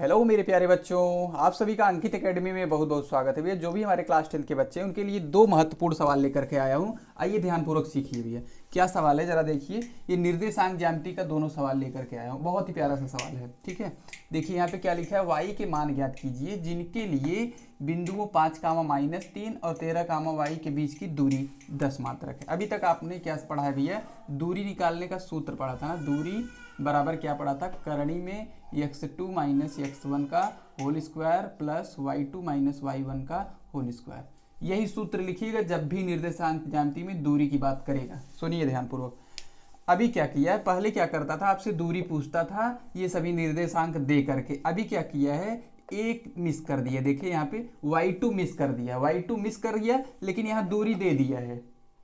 Hello मेरे प्यारे बच्चों, आप सभी का अंकित एकेडमी में बहुत बहुत स्वागत है भैया। जो भी हमारे क्लास 10 के बच्चे हैं उनके लिए दो महत्वपूर्ण सवाल लेकर के आया हूँ। आइए ध्यानपूर्वक सीखिए भैया। क्या सवाल है जरा देखिए। ये निर्देशांक ज्यामिति का दोनों सवाल लेकर के आया हूँ। बहुत ही प्यारा सा सवाल है, ठीक है। देखिए यहाँ पे क्या लिखा है, वाई के मान ज्ञात कीजिए जिनके लिए बिंदुओं 5, -3 और 13, वाई के बीच की दूरी 10 मात्रक है। अभी तक आपने क्या पढ़ा है भैया, दूरी निकालने का सूत्र पढ़ा था ना। दूरी बराबर क्या पढ़ा था, करणी में x2 - x1 का whole square plus y2 - y1 का होल स्क्वायर। यही सूत्र लिखिएगा जब भी निर्देशांक ज्यामिति में दूरी की बात करेगा। सुनिए ध्यानपूर्वक। अभी क्या किया है, पहले क्या करता था, आपसे दूरी पूछता था ये सभी निर्देशांक दे करके। अभी क्या किया है, एक मिस कर दिया। देखिए यहाँ पे y2 मिस कर दिया, y2 मिस कर दिया, लेकिन यहाँ दूरी दे दिया है।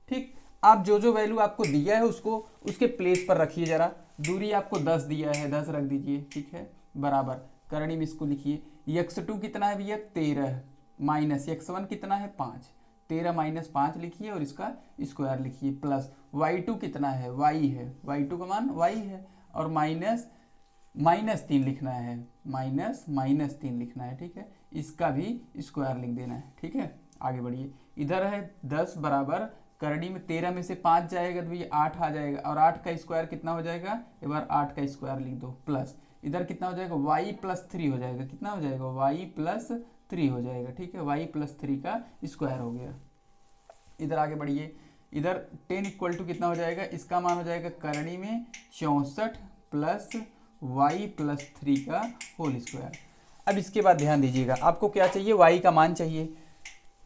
ठीक, आप जो जो वैल्यू आपको दिया है उसको उसके प्लेस पर रखिए जरा। दूरी आपको 10 दिया है, 10 रख दीजिए, ठीक है। बराबर करणी में इसको लिखिए, x2 कितना है भैया 13, माइनस x1 कितना है 5, 13 - 5 लिखिए और इसका स्क्वायर लिखिए, प्लस y2 कितना है, y है, y2 का मान y है, और -3 लिखना है, -3 लिखना है, ठीक है। इसका भी स्क्वायर लिख देना है, ठीक है। आगे बढ़िए। इधर है 10 बराबर करणी में 13 में से 5 जाएगा तो ये 8 आ जाएगा, और 8 का स्क्वायर कितना हो जाएगा, एक बार 8 का स्क्वायर लिख दो, प्लस इधर कितना हो जाएगा y+3 हो जाएगा। कितना हो जाएगा, y+3 हो जाएगा, ठीक है। y+3 का स्क्वायर हो गया। इधर आगे बढ़िए। इधर 10 = कितना हो जाएगा, इसका मान हो जाएगा करणी में 64 प्लस y+3 का होल स्क्वायर। अब इसके बाद ध्यान दीजिएगा, आपको क्या चाहिए, y का मान चाहिए।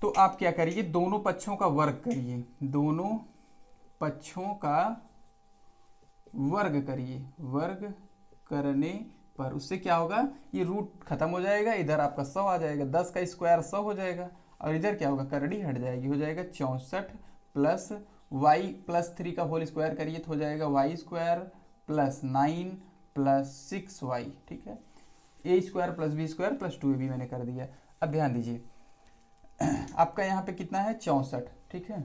तो आप क्या करिए, दोनों पक्षों का वर्ग करिए, दोनों पक्षों का वर्ग करिए। वर्ग करने पर उससे क्या होगा, ये रूट खत्म हो जाएगा, इधर आपका 100 आ जाएगा, 10 का स्क्वायर 100 हो जाएगा, और इधर क्या होगा, करणी हट जाएगी, हो जाएगा 64 प्लस y+3 का होल स्क्वायर करिए तो हो जाएगा y² प्लस 9 प्लस 6y, ठीक है। a² plus b² plus 2ab मैंने कर दिया। अब ध्यान दीजिए, आपका यहाँ पे कितना है 64, ठीक है।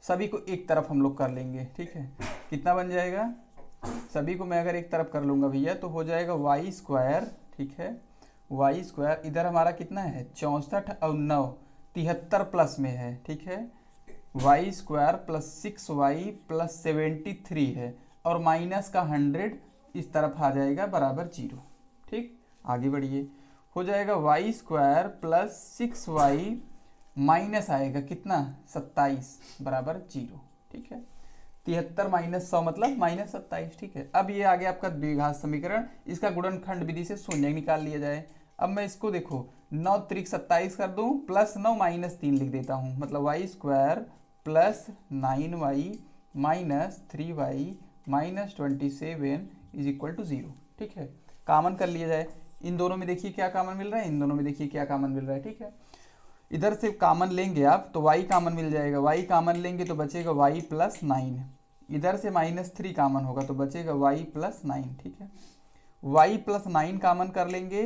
सभी को एक तरफ हम लोग कर लेंगे, ठीक है। कितना बन जाएगा, सभी को मैं अगर एक तरफ कर लूँगा भैया तो हो जाएगा y², ठीक है। y², इधर हमारा कितना है 64 और 9 73 प्लस में है, ठीक है। y² प्लस 6y प्लस 73 है, और माइनस का 100 इस तरफ आ जाएगा बराबर 0, ठीक। आगे बढ़िए। हो जाएगा y² प्लस 6y माइनस आएगा कितना 27 बराबर 0, ठीक है। 73 - 100 मतलब -27, ठीक है। अब ये आ गया आपका द्विघात समीकरण। इसका गुणनखंड विधि से शून्य निकाल लिया जाए। अब मैं इसको देखो 9 × 3 = 27 कर दूं, प्लस 9 -3 लिख देता हूं, मतलब y² plus 9y minus 3y minus 27 = 0, ठीक है। कॉमन कर लिया जाए। इन दोनों में देखिए क्या कॉमन मिल रहा है, इन दोनों में देखिए क्या कॉमन मिल रहा है, ठीक है। इधर से कॉमन लेंगे आप तो y कॉमन मिल जाएगा, y कॉमन लेंगे तो बचेगा y+9। इधर से -3 कॉमन होगा तो बचेगा y+9, ठीक है। y+9 कॉमन कर लेंगे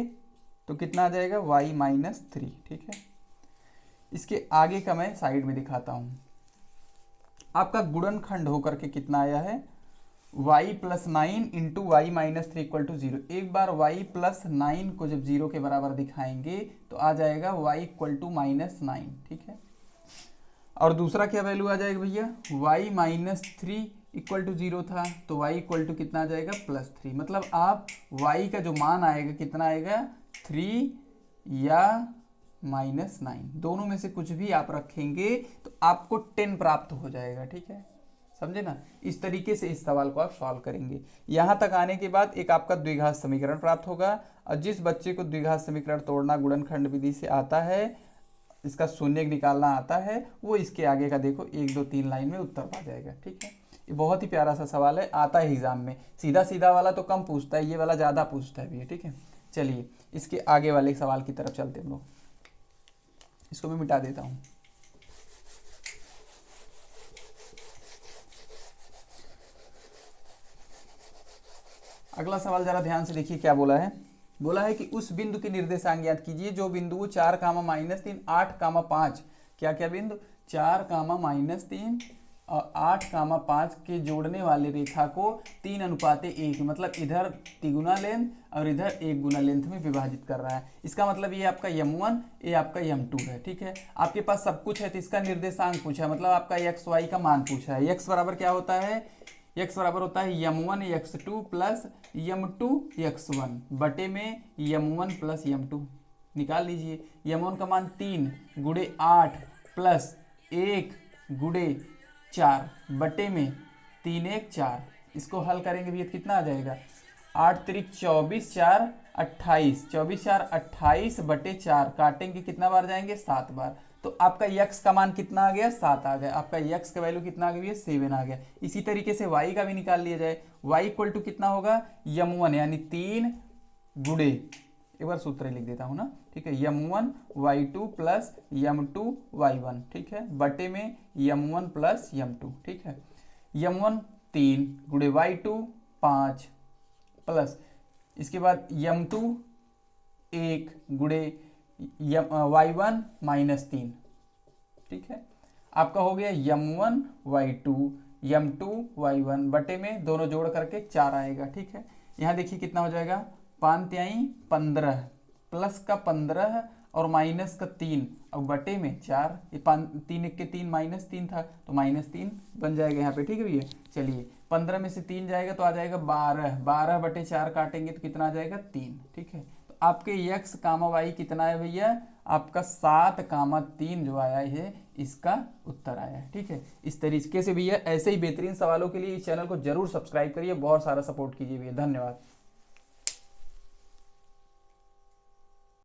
तो कितना आ जाएगा y-3, ठीक है। इसके आगे का मैं साइड में दिखाता हूँ। आपका गुणनखंड होकर के कितना आया है, y+9 इंटू y-3 = 0। एक बार y+9 को जब 0 के बराबर दिखाएंगे तो आ जाएगा y = -9, ठीक है। और दूसरा क्या वैल्यू आ जाएगा भैया, y-3 = 0 था तो y = कितना आ जाएगा +3। मतलब आप y का जो मान आएगा कितना आएगा 3 या -9, दोनों में से कुछ भी आप रखेंगे तो आपको 10 प्राप्त हो जाएगा, ठीक है। समझे ना। इस तरीके से इस सवाल को आप सॉल्व करेंगे। यहाँ तक आने के बाद एक आपका द्विघात समीकरण प्राप्त होगा, और जिस बच्चे को द्विघात समीकरण तोड़ना गुणनखंड विधि से आता है, इसका शून्य निकालना आता है, वो इसके आगे का देखो 1 2 3 लाइन में उत्तर पा जाएगा, ठीक है। ये बहुत ही प्यारा सा सवाल है, आता है एग्जाम में। सीधा सीधा वाला तो कम पूछता है, ये वाला ज़्यादा पूछता है भी, ठीक है। चलिए इसके आगे वाले सवाल की तरफ चलते हम लोग। इसको मैं मिटा देता हूँ। अगला सवाल जरा ध्यान से देखिए क्या बोला है। बोला है कि उस बिंदु के निर्देशांक ज्ञात कीजिए जो बिंदु 4, -3, 8, 5, क्या क्या बिंदु 4, -3 और 8,5 के जोड़ने वाले रेखा को 3:1 मतलब इधर तिगुना लेंथ और इधर 1 गुना लेंथ में विभाजित कर रहा है। इसका मतलब ये आपका m1, ये आपका m2 है। ठीक है, आपके पास सब कुछ है तो इसका निर्देशांक पूछा है, मतलब आपका x y का मान पूछा है। x बराबर क्या होता है, x बराबर होता है m1 x2 plus m2 x1 बटे में m1 प्लस m2। निकाल लीजिए, m1 का मान 3 गुणे 8 प्लस 1 गुणे 4 बटे में 3 1 4। इसको हल करेंगे भैया कितना आ जाएगा, 8 त्रिक 24 4 28, 24 4 28 बटे 4 काटेंगे कितना बार जाएंगे, 7 बार। तो आपका x का मान कितना आ गया, 7 आ गया। आपका x का वैल्यू कितना आ गया, 7 आ गया। इसी तरीके से y का भी निकाल लिया जाए। y इक्वल टू कितना होगा, m1 यानी 3 गुणे, एक बार सूत्र लिख देता हूँ ना, ठीक है, m1 y2 plus m2 y1, ठीक है, बटे में m1 प्लस m2, ठीक है। m1 3 गुणे y2 5 प्लस इसके बाद m2 1 गुणे y1 माइनस 3, ठीक है। आपका हो गया m1 y2 m2 y1 बटे में दोनों जोड़ करके 4 आएगा, ठीक है। यहाँ देखिए कितना हो जाएगा, 5 तिहाई 15 प्लस का 15 और माइनस का 3 और बटे में 4। ये 3 1 के 3 माइनस 3 था तो माइनस 3 बन जाएगा यहाँ पे, ठीक है भैया। चलिए 15 में से 3 जाएगा तो आ जाएगा 12, 12 बटे 4 काटेंगे तो कितना आ जाएगा, 3, ठीक है। तो आपके x कामा y कितना है भैया, आपका 7,3 जो आया है इसका उत्तर आया है, ठीक है। इस तरीके से भैया ऐसे ही बेहतरीन सवालों के लिए इस चैनल को जरूर सब्सक्राइब करिए, बहुत सारा सपोर्ट कीजिए भैया। धन्यवाद।